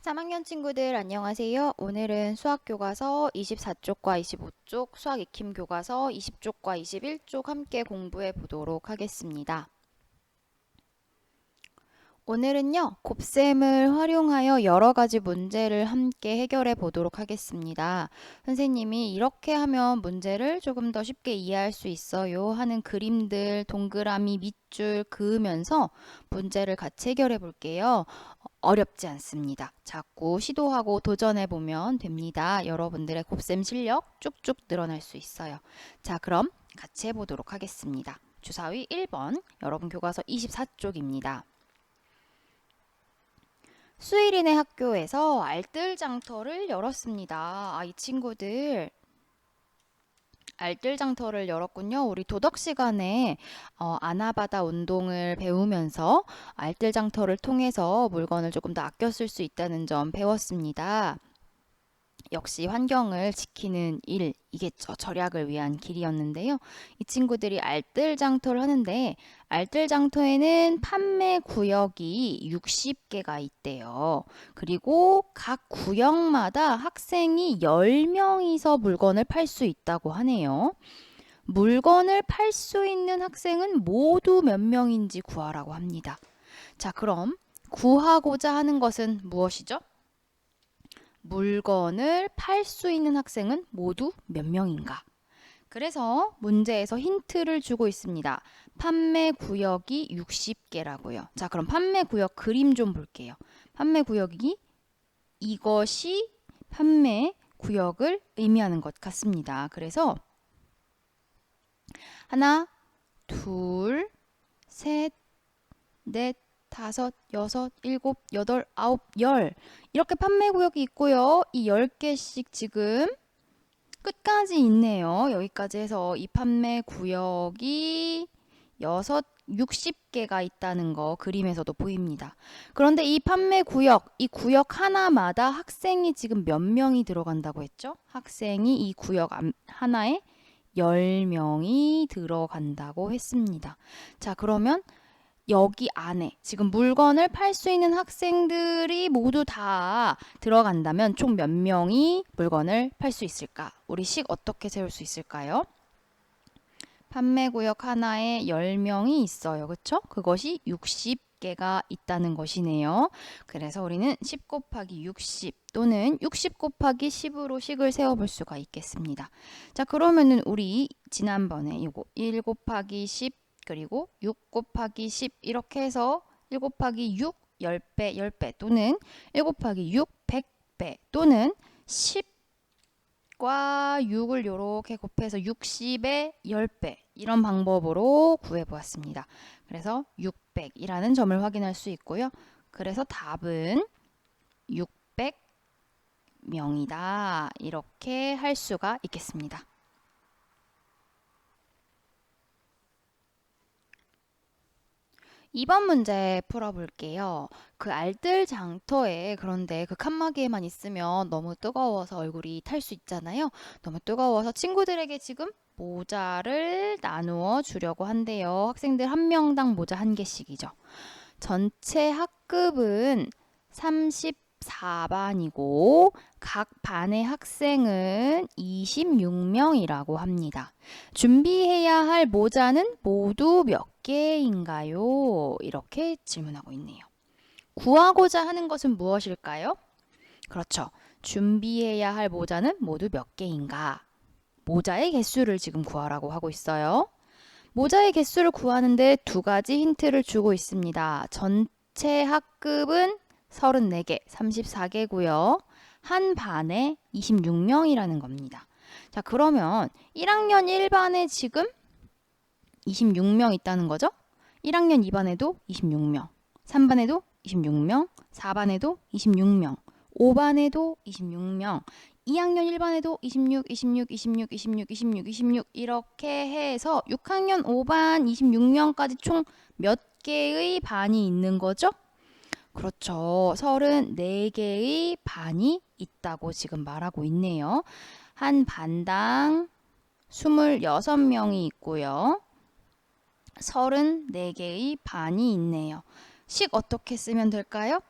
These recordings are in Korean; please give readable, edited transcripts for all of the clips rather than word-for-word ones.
3학년 친구들 안녕하세요. 오늘은 수학교과서 24쪽과 25쪽, 수학 익힘 교과서 20쪽과 21쪽 함께 공부해 보도록 하겠습니다. 오늘은요, 곱셈을 활용하여 여러 가지 문제를 함께 해결해 보도록 하겠습니다. 선생님이 이렇게 하면 문제를 조금 더 쉽게 이해할 수 있어요 하는 그림들, 동그라미, 밑줄 그으면서 문제를 같이 해결해 볼게요. 어렵지 않습니다. 자꾸 시도하고 도전해 보면 됩니다. 여러분들의 곱셈 실력 쭉쭉 늘어날 수 있어요. 자, 그럼 같이 해보도록 하겠습니다. 주사위 1번, 여러분 교과서 24쪽입니다. 수일이네 학교에서 알뜰장터를 열었습니다. 이 친구들 알뜰장터를 열었군요. 우리 도덕 시간에 아나바다 운동을 배우면서 알뜰장터를 통해서 물건을 조금 더 아껴 쓸 수 있다는 점 배웠습니다. 역시 환경을 지키는 일이겠죠. 절약을 위한 길이었는데요. 이 친구들이 알뜰장터를 하는데 알뜰장터에는 판매 구역이 60개가 있대요. 그리고 각 구역마다 학생이 10명이서 물건을 팔 수 있다고 하네요. 물건을 팔 수 있는 학생은 모두 몇 명인지 구하라고 합니다. 자, 그럼 구하고자 하는 것은 무엇이죠? 물건을 팔 수 있는 학생은 모두 몇 명인가? 그래서 문제에서 힌트를 주고 있습니다. 판매 구역이 60개라고요. 자, 그럼 판매 구역 그림 좀 볼게요. 판매 구역이 이것이 판매 구역을 의미하는 것 같습니다. 그래서 하나, 둘, 셋, 넷, 다섯, 여섯, 일곱, 여덟, 아홉, 열 이렇게 판매 구역이 있고요. 이 10개씩 지금 끝까지 있네요. 여기까지 해서 이 판매 구역이 60개가 있다는 거 그림에서도 보입니다. 그런데 이 판매 구역, 이 구역 하나마다 학생이 지금 몇 명이 들어간다고 했죠? 학생이 이 구역 하나에 10명이 들어간다고 했습니다. 자, 그러면 여기 안에 지금 물건을 팔 수 있는 학생들이 모두 다 들어간다면 총 몇 명이 물건을 팔 수 있을까? 우리 식 어떻게 세울 수 있을까요? 판매 구역 하나에 10명이 있어요. 그쵸? 그것이 60개가 있다는 것이네요. 그래서 우리는 10 곱하기 60 또는 60 곱하기 10으로 식을 세워볼 수가 있겠습니다. 자, 그러면은 우리 지난번에 이거 1 곱하기 10 그리고 6 곱하기 10 이렇게 해서 1 곱하기 6 10배 10배 또는 1 곱하기 6 100배 또는 10과 6을 이렇게 곱해서 60의 10배 이런 방법으로 구해보았습니다. 그래서 600이라는 점을 확인할 수 있고요. 그래서 답은 600명이다. 이렇게 할 수가 있겠습니다. 2번 문제 풀어볼게요. 그 알뜰장터에 그런데 그 칸막이에만 있으면 너무 뜨거워서 얼굴이 탈 수 있잖아요. 너무 뜨거워서 친구들에게 지금 모자를 나누어 주려고 한대요. 학생들 한 명당 모자 한 개씩이죠. 전체 학급은 34반이고 각 반의 학생은 26명이라고 합니다. 준비해야 할 모자는 모두 몇 개인가요? 이렇게 질문하고 있네요. 구하고자 하는 것은 무엇일까요? 그렇죠. 준비해야 할 모자는 모두 몇 개인가? 모자의 개수를 지금 구하라고 하고 있어요. 모자의 개수를 구하는데 두 가지 힌트를 주고 있습니다. 전체 학급은 34개, 34개고요. 한 반에 26명이라는 겁니다. 자, 그러면 1학년 1반에 지금 26명 있다는 거죠? 1학년 2반에도 26명, 3반에도 26명, 4반에도 26명, 5반에도 26명, 2학년 1반에도 26, 26, 26, 26, 26, 26 이렇게 해서 6학년 5반 26명까지 총 몇 개의 반이 있는 거죠? 그렇죠. 34개의 반이 있다고 지금 말하고 있네요. 한 반당 26명이 있고요. 34개의 반이 있네요. 식 어떻게 쓰면 될까요?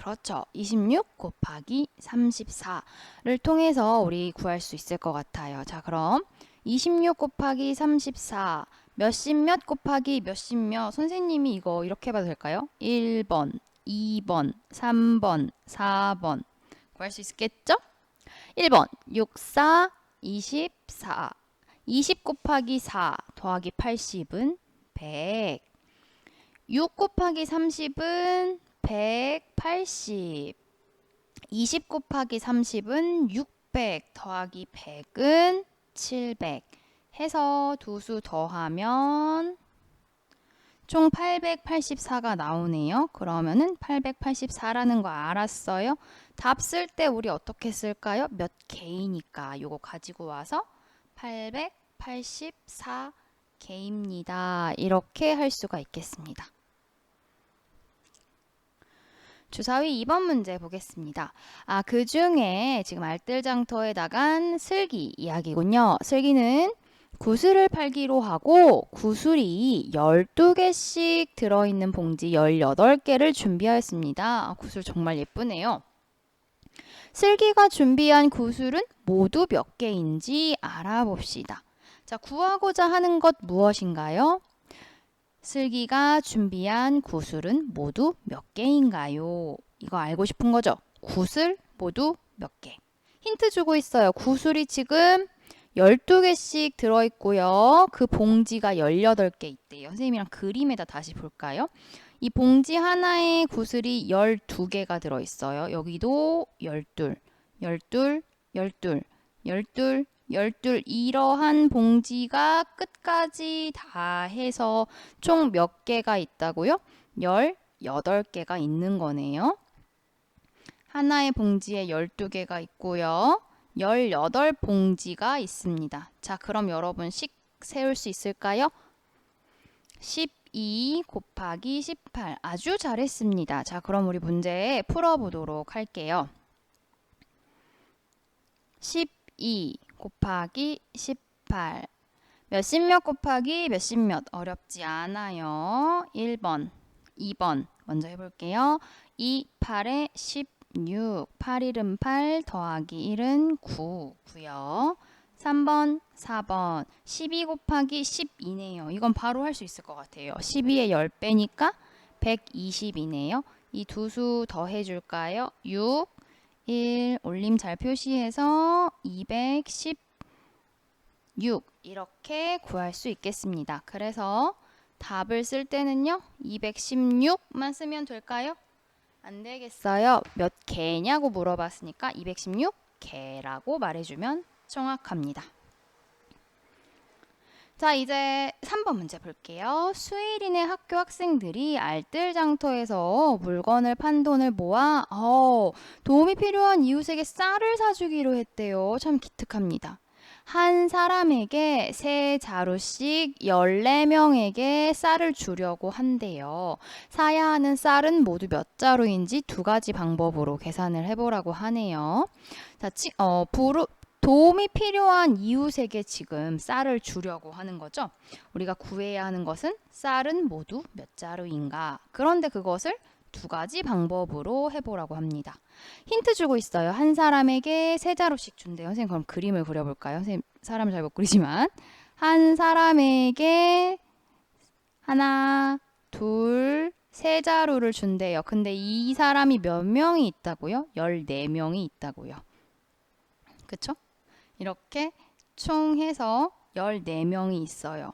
그렇죠. 26 곱하기 34를 통해서 우리 구할 수 있을 것 같아요. 자, 그럼 26 곱하기 34 몇십 몇 곱하기 몇십 몇 선생님이 이거 이렇게 해봐도 될까요? 1번, 2번, 3번, 4번 구할 수 있겠죠? 1번 6, 4, 24 20 곱하기 4 더하기 80은 100 6 곱하기 30은 180 20 곱하기 30은 600 더하기 100은 700 해서 두 수 더하면 총 884가 나오네요. 그러면은 884라는 거 알았어요? 답 쓸 때 우리 어떻게 쓸까요? 몇 개이니까 요거 가지고 와서 884개입니다. 이렇게 할 수가 있겠습니다. 주사위 2번 문제 보겠습니다. 그 중에 지금 알뜰장터에 나간 슬기 이야기군요. 슬기는 구슬을 팔기로 하고 구슬이 12개씩 들어있는 봉지 18개를 준비하였습니다. 구슬 정말 예쁘네요. 슬기가 준비한 구슬은 모두 몇 개인지 알아봅시다. 자, 구하고자 하는 것 무엇인가요? 슬기가 준비한 구슬은 모두 몇 개인가요? 이거 알고 싶은 거죠? 구슬 모두 몇 개? 힌트 주고 있어요. 구슬이 지금 12개씩 들어있고요. 그 봉지가 18개 있대요. 선생님이랑 그림에다 다시 볼까요? 이 봉지 하나에 구슬이 12개가 들어있어요. 여기도 12, 12, 12, 12, 12 이러한 봉지가 끝까지 다 해서 총 몇 개가 있다고요? 18개가 있는 거네요. 하나의 봉지에 12개가 있고요. 18봉지가 있습니다. 자, 그럼 여러분 식 세울 수 있을까요? 12 곱하기 18. 아주 잘했습니다. 자, 그럼 우리 문제 풀어보도록 할게요. 12 곱하기 18. 몇십 몇 곱하기 몇십 몇. 어렵지 않아요. 1번, 2번 먼저 해볼게요. 2, 8에 16. 8, 1은 8 더하기 1은 9고요. 3번, 4번 12 곱하기 12네요. 이건 바로 할 수 있을 것 같아요. 12의 10배니까 120이네요. 이 두 수 더해줄까요? 6, 1 올림 잘 표시해서 216 이렇게 구할 수 있겠습니다. 그래서 답을 쓸 때는요. 216만 쓰면 될까요? 안 되겠어요. 몇 개냐고 물어봤으니까 216개라고 말해주면 정확합니다. 자, 이제 3번 문제 볼게요. 수일이네 학교 학생들이 알뜰장터에서 물건을 판 돈을 모아 도움이 필요한 이웃에게 쌀을 사주기로 했대요. 참 기특합니다. 한 사람에게 3자루씩 14명에게 쌀을 주려고 한대요. 사야 하는 쌀은 모두 몇 자루인지 두 가지 방법으로 계산을 해보라고 하네요. 자, 도움이 필요한 이웃에게 지금 쌀을 주려고 하는 거죠. 우리가 구해야 하는 것은 쌀은 모두 몇 자루인가. 그런데 그것을 두 가지 방법으로 해보라고 합니다. 힌트 주고 있어요. 한 사람에게 3자루씩 준대요. 선생님 그럼 그림을 그려볼까요? 선생님 사람을 잘 못 그리지만 한 사람에게 하나, 둘, 3자루를 준대요. 근데 이 사람이 몇 명이 있다고요? 14명이 있다고요. 그쵸? 이렇게 총 해서 14명이 있어요.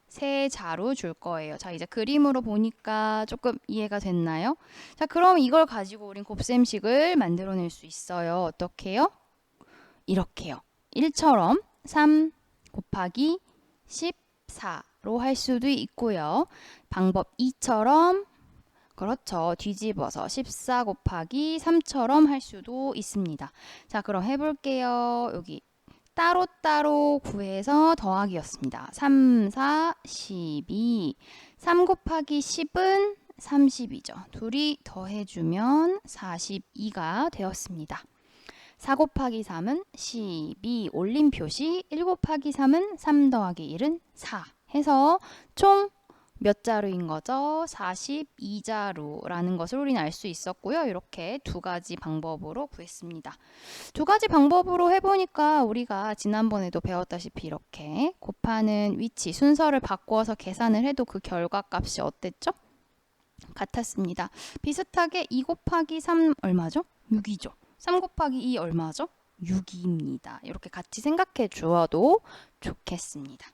3자루 줄 거예요. 자, 이제 그림으로 보니까 조금 이해가 됐나요? 자, 그럼 이걸 가지고 우린 곱셈식을 만들어낼 수 있어요. 어떻게요? 이렇게요. 1처럼 3 곱하기 14로 할 수도 있고요. 방법 2처럼 그렇죠. 뒤집어서 14 곱하기 3처럼 할 수도 있습니다. 자, 그럼 해볼게요. 여기 따로따로 구해서 더하기였습니다. 3, 4, 12. 3 곱하기 10은 30이죠. 둘이 더해주면 42가 되었습니다. 4 곱하기 3은 12. 올림 표시 1 곱하기 3은 3 더하기 1은 4 해서 총 몇 자루인 거죠? 42자루라는 것을 우리는 알 수 있었고요. 이렇게 두 가지 방법으로 구했습니다. 두 가지 방법으로 해보니까 우리가 지난번에도 배웠다시피 이렇게 곱하는 위치, 순서를 바꾸어서 계산을 해도 그 결과값이 어땠죠? 같았습니다. 비슷하게 2 곱하기 3 얼마죠? 6이죠. 3 곱하기 2 얼마죠? 6입니다. 이렇게 같이 생각해 주어도 좋겠습니다.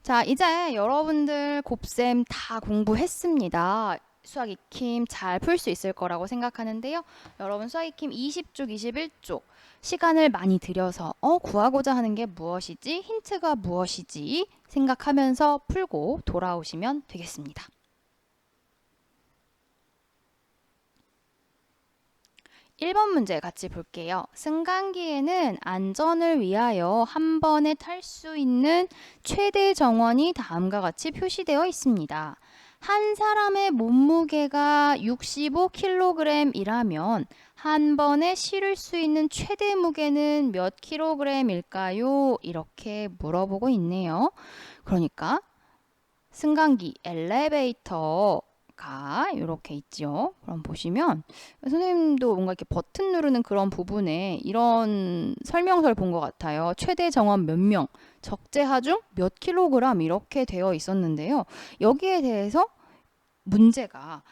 자, 이제 여러분들 곱셈 다 공부했습니다. 수학 익힘 잘 풀 수 있을 거라고 생각하는데요. 여러분 수학 익힘 20쪽, 21쪽 시간을 많이 들여서 구하고자 하는 게 무엇이지? 힌트가 무엇이지? 생각하면서 풀고 돌아오시면 되겠습니다. 1번 문제 같이 볼게요. 승강기에는 안전을 위하여 한 번에 탈 수 있는 최대 정원이 다음과 같이 표시되어 있습니다. 한 사람의 몸무게가 65kg이라면 한 번에 실을 수 있는 최대 무게는 몇 kg일까요? 이렇게 물어보고 있네요. 그러니까 승강기, 엘리베이터 가 이렇게 있죠. 그럼 보시면 선생님도 뭔가 이렇게 버튼 누르는 그런 부분에 이런 설명서를 본 것 같아요. 최대 정원 몇 명, 적재 하중 몇 킬로그램 이렇게 되어 있었는데요. 여기에 대해서 문제가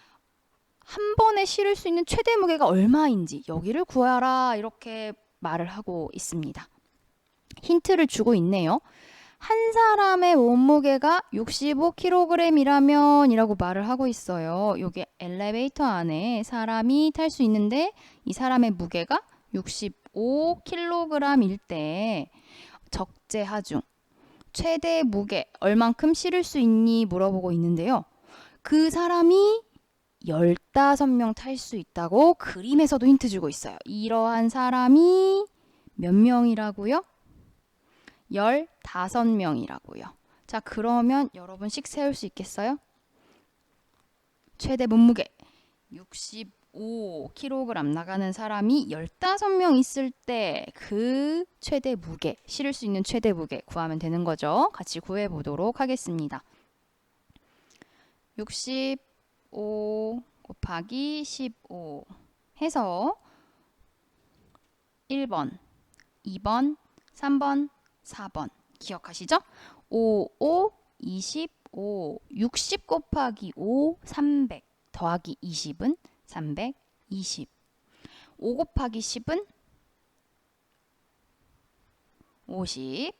한 번에 실을 수 있는 최대 무게가 얼마인지 여기를 구하라 이렇게 말을 하고 있습니다. 힌트를 주고 있네요. 한 사람의 몸무게가 65kg이라면 이라고 말을 하고 있어요. 이게 엘리베이터 안에 사람이 탈 수 있는데 이 사람의 무게가 65kg일 때 적재 하중 최대 무게 얼만큼 실을 수 있니 물어보고 있는데요. 그 사람이 15명 탈 수 있다고 그림에서도 힌트 주고 있어요. 이러한 사람이 몇 명이라고요? 15명이라고요. 자, 그러면 여러분씩 세울 수 있겠어요? 최대 몸무게 65kg 나가는 사람이 15명 있을 때 그 최대 무게, 실을 수 있는 최대 무게 구하면 되는 거죠. 같이 구해 보도록 하겠습니다. 65 곱하기 15 해서 1번, 2번, 3번, 4번 기억하시죠? 5, 5, 25, 60 곱하기 5, 300 더하기 20은 320. 5 곱하기 10은 50.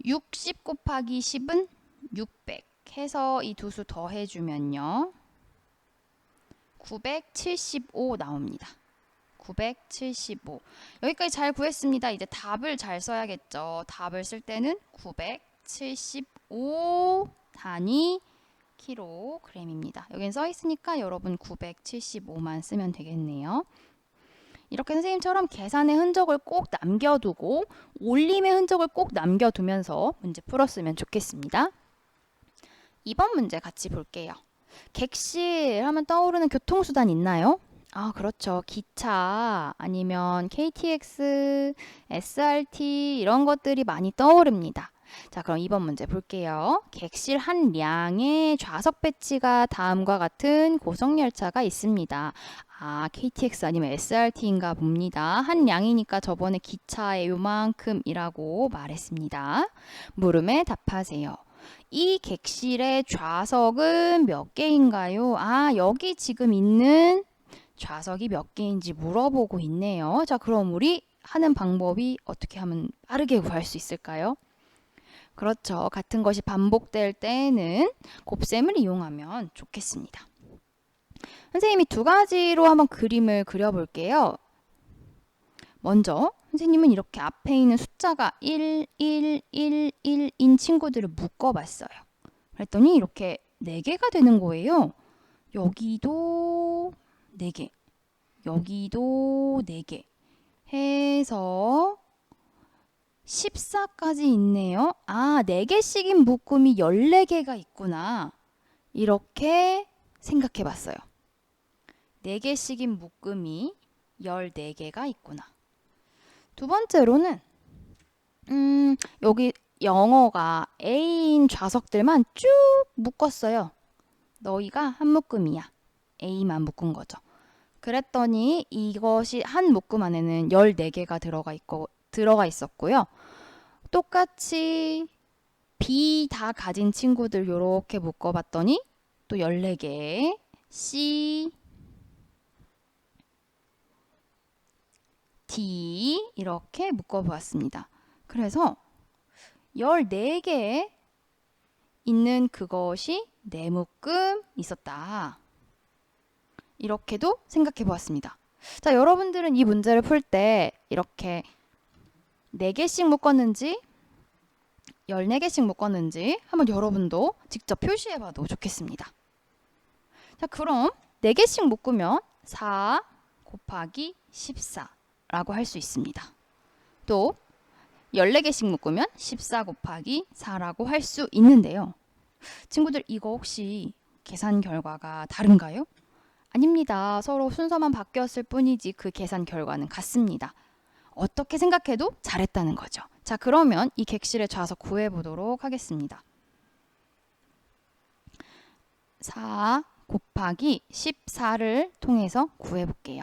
60 곱하기 10은 600 해서 이 두 수 더해주면요. 975 나옵니다. 975. 여기까지 잘 구했습니다. 이제 답을 잘 써야겠죠. 답을 쓸 때는 975 단위 킬로그램입니다. 여긴 써 있으니까 여러분 975만 쓰면 되겠네요. 이렇게 선생님처럼 계산의 흔적을 꼭 남겨두고 올림의 흔적을 꼭 남겨두면서 문제 풀었으면 좋겠습니다. 2번 문제 같이 볼게요. 객실 하면 떠오르는 교통수단 있나요? 아, 그렇죠. 기차 아니면 KTX, SRT 이런 것들이 많이 떠오릅니다. 자, 그럼 2번 문제 볼게요. 객실 한 량의 좌석 배치가 다음과 같은 고속열차가 있습니다. 아, KTX 아니면 SRT인가 봅니다. 한 량이니까 저번에 기차의 요만큼이라고 말했습니다. 물음에 답하세요. 이 객실의 좌석은 몇 개인가요? 아, 여기 지금 있는 좌석이 몇 개인지 물어보고 있네요. 자, 그럼 우리 하는 방법이 어떻게 하면 빠르게 구할 수 있을까요? 그렇죠. 같은 것이 반복될 때에는 곱셈을 이용하면 좋겠습니다. 선생님이 두 가지로 한번 그림을 그려볼게요. 먼저 선생님은 이렇게 앞에 있는 숫자가 1, 1, 1, 1인 친구들을 묶어봤어요. 그랬더니 이렇게 4개가 되는 거예요. 여기도 4개, 여기도 4개 해서 14까지 있네요. 아, 4개씩인 묶음이 14개가 있구나. 이렇게 생각해 봤어요. 4개씩인 묶음이 14개가 있구나. 두 번째로는 여기 영어가 A인 좌석들만 쭉 묶었어요. 너희가 한 묶음이야. A만 묶은 거죠. 그랬더니 이것이 한 묶음 안에는 14개가 들어가 있었고요. 똑같이 B 다 가진 친구들 요렇게 묶어봤더니 또 14개, C, D 이렇게 묶어보았습니다. 그래서 14개 있는 그것이 4묶음 있었다. 이렇게도 생각해 보았습니다. 자, 여러분들은 이 문제를 풀 때 이렇게 4개씩 묶었는지 14개씩 묶었는지 한번 여러분도 직접 표시해 봐도 좋겠습니다. 자, 그럼 4개씩 묶으면 4 곱하기 14라고 할 수 있습니다. 또 14개씩 묶으면 14 곱하기 4라고 할 수 있는데요. 친구들 이거 혹시 계산 결과가 다른가요? 아닙니다. 서로 순서만 바뀌었을 뿐이지 그 계산 결과는 같습니다. 어떻게 생각해도 잘했다는 거죠. 자, 그러면 이 객실의 좌석 구해보도록 하겠습니다. 4 곱하기 14를 통해서 구해볼게요.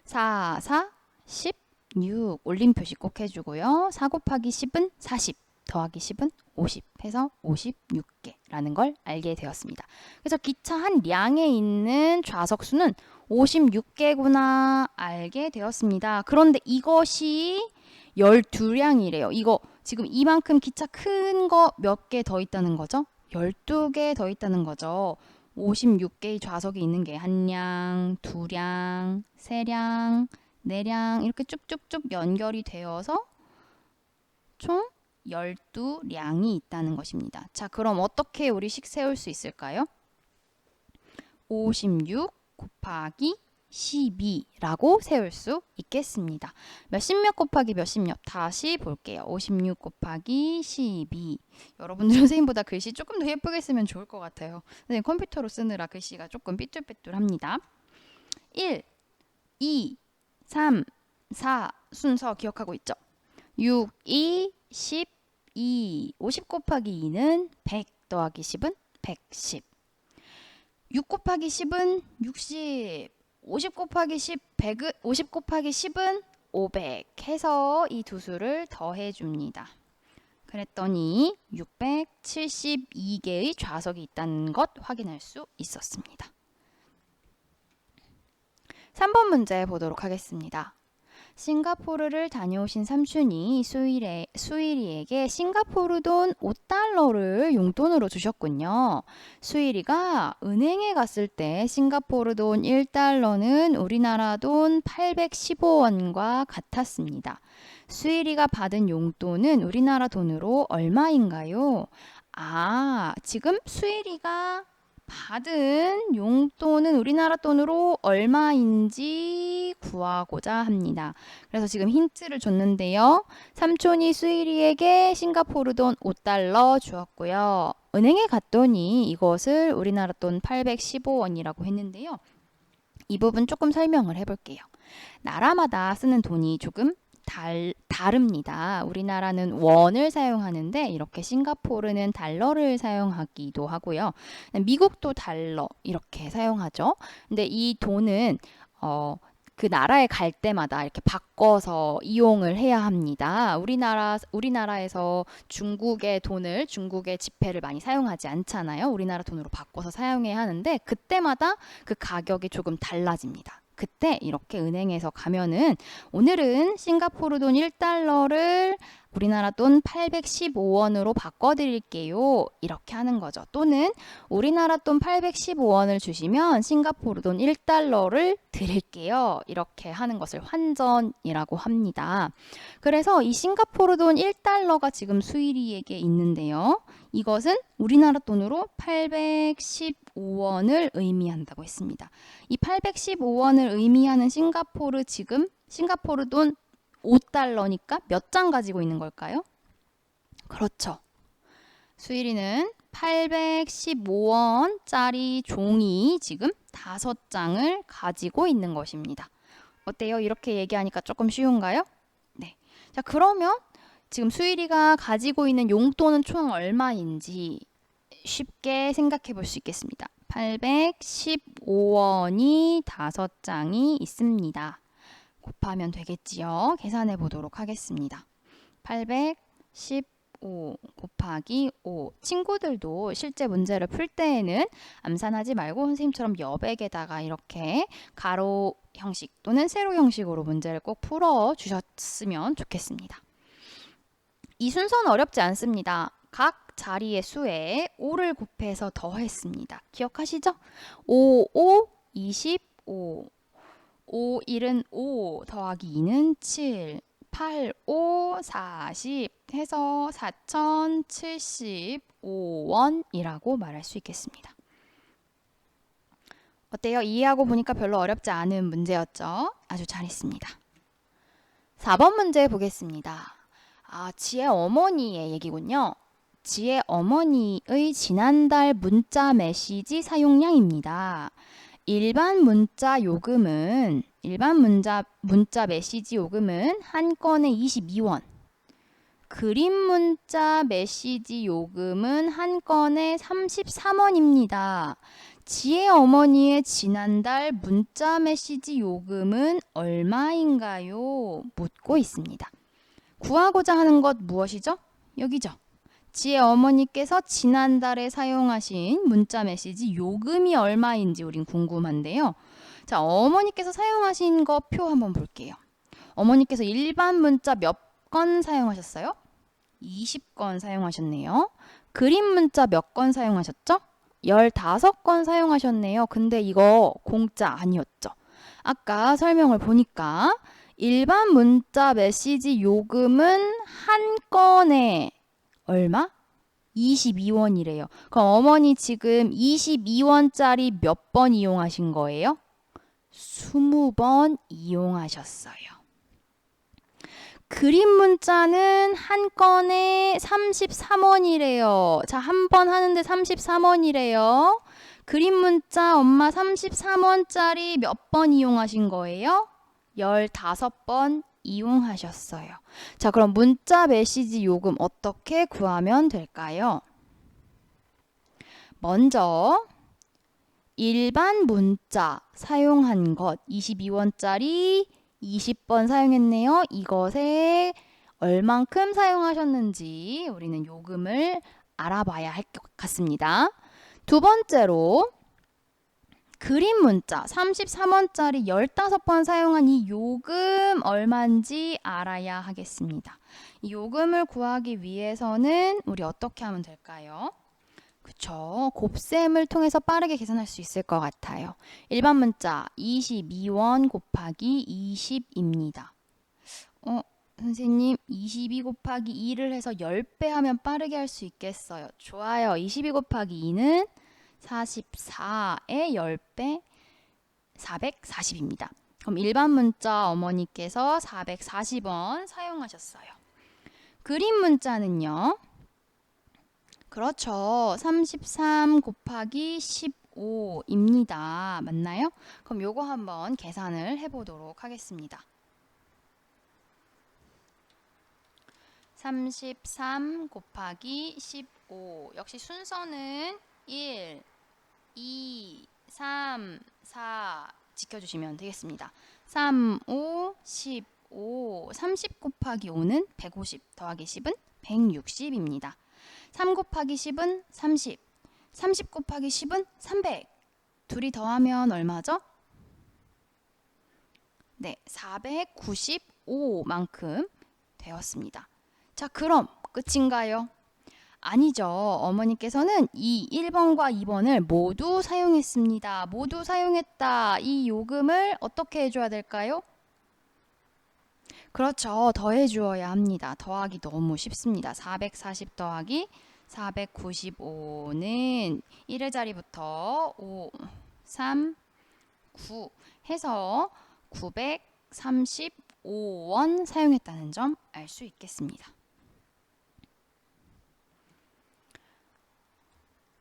4, 4, 16 올림 표시 꼭 해주고요. 4 곱하기 10은 40 더하기 10은 50 해서 56개라는 걸 알게 되었습니다. 그래서 기차 한 량에 있는 좌석 수는 56개구나 알게 되었습니다. 그런데 이것이 12량이래요. 이거 지금 이만큼 기차 큰 거 몇 개 더 있다는 거죠? 12개 더 있다는 거죠. 56개의 좌석이 있는 게 1량, 2량, 3량, 4량 이렇게 쭉쭉쭉 연결이 되어서 총 12량이 있다는 것입니다. 자, 그럼 어떻게 우리 식 세울 수 있을까요? 56 곱하기 12라고 세울 수 있겠습니다. 몇십몇 곱하기 몇십몇 다시 볼게요. 56 곱하기 12. 여러분들 선생님보다 글씨 조금 더 예쁘게 쓰면 좋을 것 같아요. 선생님 컴퓨터로 쓰느라 글씨가 조금 삐뚤빼뚤합니다. 1, 2, 3, 4 순서 기억하고 있죠? 6, 2, 12. 50 곱하기 2는 100 더하기 10은 110. 6 곱하기 10은 60. 50 곱하기 10, 50 곱하기 10은 500 해서 이 두 수를 더해 줍니다. 그랬더니 672개의 좌석이 있다는 것 확인할 수 있었습니다. 3번 문제 보도록 하겠습니다. 싱가포르를 다녀오신 삼촌이 수일이에게 싱가포르 돈 5달러를 용돈으로 주셨군요. 수일이가 은행에 갔을 때 싱가포르 돈 1달러는 우리나라 돈 815원과 같았습니다. 수일이가 받은 용돈은 우리나라 돈으로 얼마인가요? 아, 지금 수일이가 받은 용돈은 우리나라 돈으로 얼마인지 구하고자 합니다. 그래서 지금 힌트를 줬는데요. 삼촌이 수일이에게 싱가포르 돈 5달러 주었고요. 은행에 갔더니 이것을 우리나라 돈 815원이라고 했는데요. 이 부분 조금 설명을 해볼게요. 나라마다 쓰는 돈이 조금 다릅니다. 우리나라는 원을 사용하는데 이렇게 싱가포르는 달러를 사용하기도 하고요. 미국도 달러 이렇게 사용하죠. 근데 이 돈은 그 나라에 갈 때마다 이렇게 바꿔서 이용을 해야 합니다. 우리나라에서 중국의 지폐를 많이 사용하지 않잖아요. 우리나라 돈으로 바꿔서 사용해야 하는데 그때마다 그 가격이 조금 달라집니다. 그때 이렇게 은행에서 가면은 오늘은 싱가포르 돈 1달러를 우리나라 돈 815원으로 바꿔드릴게요. 이렇게 하는 거죠. 또는 우리나라 돈 815원을 주시면 싱가포르 돈 1달러를 드릴게요. 이렇게 하는 것을 환전이라고 합니다. 그래서 이 싱가포르 돈 1달러가 지금 수일이에게 있는데요. 이것은 우리나라 돈으로 815원을 의미한다고 했습니다. 이 815원을 의미하는 싱가포르 돈 5달러니까 몇 장 가지고 있는 걸까요? 그렇죠. 수일이는 815원짜리 종이 지금 5장을 가지고 있는 것입니다. 어때요? 이렇게 얘기하니까 조금 쉬운가요? 네. 자, 그러면 지금 수일이가 가지고 있는 용돈은 총 얼마인지 쉽게 생각해 볼 수 있겠습니다. 815원이 5장이 있습니다. 곱하면 되겠지요. 계산해 보도록 하겠습니다. 815 곱하기 5. 친구들도 실제 문제를 풀 때에는 암산하지 말고 선생님처럼 여백에다가 이렇게 가로 형식 또는 세로 형식으로 문제를 꼭 풀어 주셨으면 좋겠습니다. 이 순서는 어렵지 않습니다. 각 자리의 수에 5를 곱해서 더했습니다. 기억하시죠? 5, 5, 25. 5, 1은 5 더하기 2는 7. 8, 5, 40 해서 4,075원이라고 말할 수 있겠습니다. 어때요? 이해하고 보니까 별로 어렵지 않은 문제였죠? 아주 잘했습니다. 4번 문제 보겠습니다. 지혜 어머니의 얘기군요. 지혜 어머니의 지난달 문자 메시지 사용량입니다. 일반 문자 메시지 요금은 한 건에 22원. 그림 문자 메시지 요금은 한 건에 33원입니다. 지혜 어머니의 지난달 문자 메시지 요금은 얼마인가요? 묻고 있습니다. 구하고자 하는 것 무엇이죠? 여기죠. 지혜 어머니께서 지난달에 사용하신 문자 메시지 요금이 얼마인지 우린 궁금한데요. 자, 어머니께서 사용하신 거 표 한번 볼게요. 어머니께서 일반 문자 몇 건 사용하셨어요? 20건 사용하셨네요. 그림 문자 몇 건 사용하셨죠? 15건 사용하셨네요. 근데 이거 공짜 아니었죠? 아까 설명을 보니까 일반 문자 메시지 요금은 한 건에 얼마? 22원이래요. 그럼 어머니 지금 22원짜리 몇 번 이용하신 거예요? 20번 이용하셨어요. 그림 문자는 한 건에 33원이래요. 자, 한 번 하는데 33원이래요. 그림 문자 엄마 33원짜리 몇 번 이용하신 거예요? 15번 이용하셨어요. 자, 그럼 문자 메시지 요금 어떻게 구하면 될까요? 먼저 일반 문자 사용한 것 22원짜리 20번 사용했네요. 이것에 얼만큼 사용하셨는지 우리는 요금을 알아봐야 할 것 같습니다. 두 번째로 그림 문자 33원짜리 15번 사용한 이 요금 얼마인지 알아야 하겠습니다. 이 요금을 구하기 위해서는 우리 어떻게 하면 될까요? 그쵸. 곱셈을 통해서 빠르게 계산할 수 있을 것 같아요. 일반 문자 22원 곱하기 20입니다. 선생님 22 곱하기 2를 해서 10배 하면 빠르게 할 수 있겠어요. 좋아요. 22 곱하기 2는 44의 10배 440입니다. 그럼 일반 문자 어머니께서 440원 사용하셨어요. 그림 문자는요. 그렇죠. 33 곱하기 15입니다. 맞나요? 그럼 요거 한번 계산을 해보도록 하겠습니다. 33 곱하기 15 역시 순서는 1, 2, 3, 4 지켜주시면 되겠습니다. 3, 5, 15 30 곱하기 5는 150 더하기 10은 160입니다. 3 곱하기 10은 30 30 곱하기 10은 300 둘이 더하면 얼마죠? 네, 495만큼 되었습니다. 자, 그럼 끝인가요? 아니죠. 어머니께서는 이 1번과 2번을 모두 사용했습니다. 모두 사용했다. 이 요금을 어떻게 해줘야 될까요? 그렇죠. 더해 주어야 합니다. 더하기 너무 쉽습니다. 440 더하기 495는 1의 자리부터 5, 3, 9 해서 935원 사용했다는 점 알 수 있겠습니다.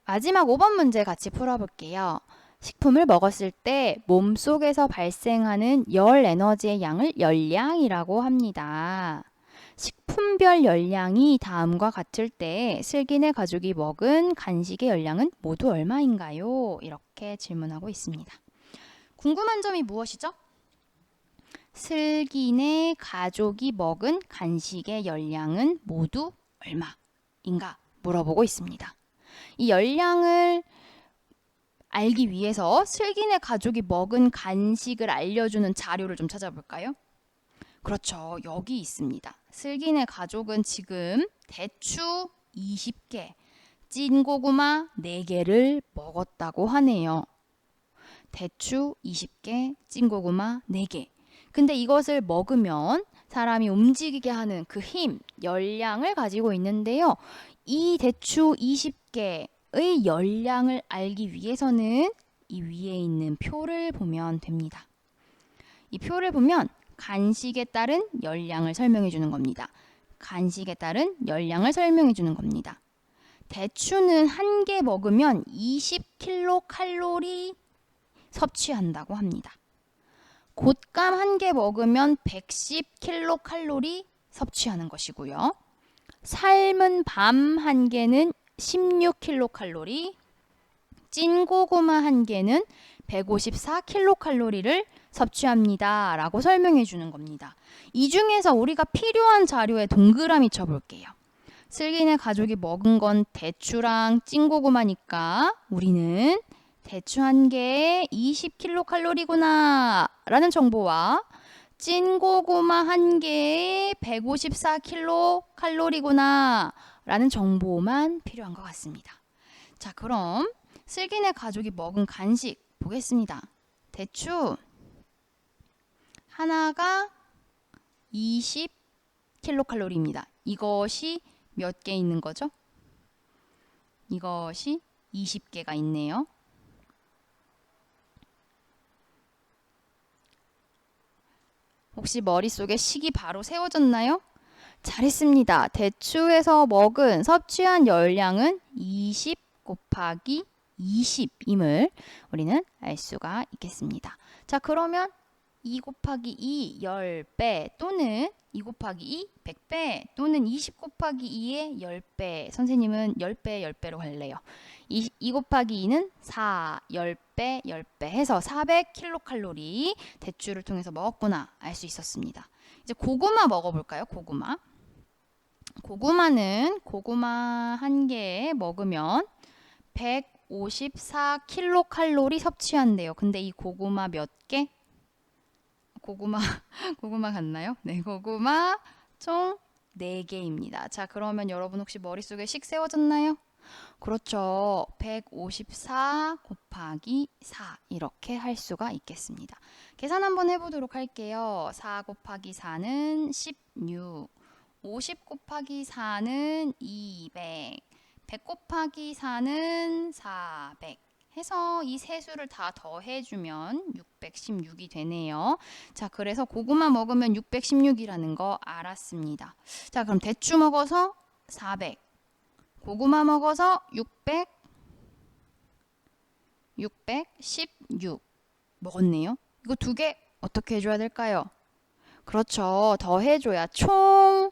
마지막 5번 문제 같이 풀어볼게요. 식품을 먹었을 때 몸속에서 발생하는 열 에너지의 양을 열량이라고 합니다. 식품별 열량이 다음과 같을 때 슬기네 가족이 먹은 간식의 열량은 모두 얼마인가요? 이렇게 질문하고 있습니다. 궁금한 점이 무엇이죠? 슬기네 가족이 먹은 간식의 열량은 모두 얼마인가 물어보고 있습니다. 이 열량을 알기 위해서 슬기네 가족이 먹은 간식을 알려주는 자료를 좀 찾아볼까요? 그렇죠. 여기 있습니다. 슬기네 가족은 지금 대추 20개, 찐고구마 4개를 먹었다고 하네요. 대추 20개, 찐고구마 4개. 근데 이것을 먹으면 사람이 움직이게 하는 그 힘, 열량을 가지고 있는데요. 이 대추 20개의 열량을 알기 위해서는 이 위에 있는 표를 보면 됩니다. 이 표를 보면 간식에 따른 열량을 설명해 주는 겁니다. 간식에 따른 열량을 설명해 주는 겁니다. 대추는 한 개 먹으면 20kcal 섭취한다고 합니다. 곶감 한 개 먹으면 110kcal 섭취하는 것이고요. 삶은 밤 한 개는 16kcal, 찐고구마 한 개는 154kcal를 섭취합니다. 라고 설명해 주는 겁니다. 이 중에서 우리가 필요한 자료에 동그라미 쳐볼게요. 슬기네 가족이 먹은 건 대추랑 찐고구마니까 우리는 대추 한 개에 20kcal구나 라는 정보와 찐고구마 한 개에 154kcal구나 라는 정보만 필요한 것 같습니다. 자, 그럼 슬기네 가족이 먹은 간식 보겠습니다. 대추 하나가 20kcal입니다. 이것이 몇 개 있는 거죠? 이것이 20개가 있네요. 혹시 머릿속에 식이 바로 세워졌나요? 잘했습니다. 대추에서 먹은 섭취한 열량은 20 곱하기 20임을 우리는 알 수가 있겠습니다. 자, 그러면 2 곱하기 2 10배 또는 2 곱하기 2 100배 또는 20 곱하기 2의 10배. 선생님은 10배 10배로 할래요. 2 곱하기 2는 4, 10배 10배 해서 400kcal 대추를 통해서 먹었구나 알 수 있었습니다. 이제 고구마 먹어볼까요? 고구마. 고구마는 고구마 한 개에 먹으면 154kcal 섭취한대요. 근데 이 고구마 몇 개? 고구마 같나요? 네, 고구마 총 4개입니다. 자, 그러면 여러분 혹시 머릿속에 식 세워졌나요? 그렇죠. 154 곱하기 4 이렇게 할 수가 있겠습니다. 계산 한번 해보도록 할게요. 4 곱하기 4는 16, 50 곱하기 4는 200, 100 곱하기 4는 400 해서 이 세 수를 다 더해주면 616이 되네요. 자, 그래서 고구마 먹으면 616이라는 거 알았습니다. 자, 그럼 대추 먹어서 400, 고구마 먹어서 616 먹었네요. 이거 두 개 어떻게 해줘야 될까요? 그렇죠. 더해줘야 총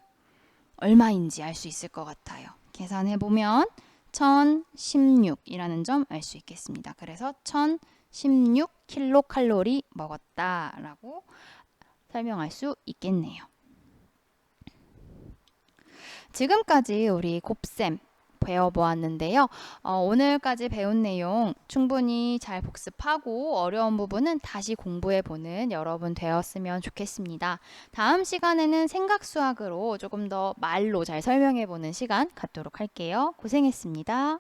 얼마인지 알 수 있을 것 같아요. 계산해보면 1016이라는 점 알 수 있겠습니다. 그래서 1016kcal 먹었다라고 설명할 수 있겠네요. 지금까지 우리 곱셈 배워보았는데요. 오늘까지 배운 내용 충분히 잘 복습하고 어려운 부분은 다시 공부해보는 여러분 되었으면 좋겠습니다. 다음 시간에는 생각수학으로 조금 더 말로 잘 설명해보는 시간 갖도록 할게요. 고생했습니다.